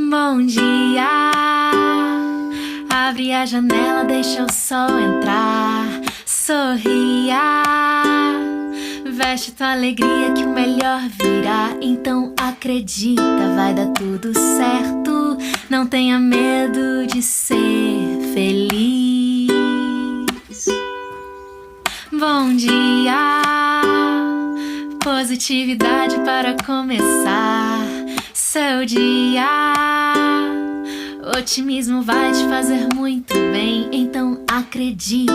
Bom dia, abre a janela, deixa o sol entrar. Sorria, veste tua alegria que o melhor virá. Então acredita, vai dar tudo certo. Não tenha medo de ser feliz. Bom dia, positividade para começar seu dia. Otimismo vai te fazer muito bem. Então acredita,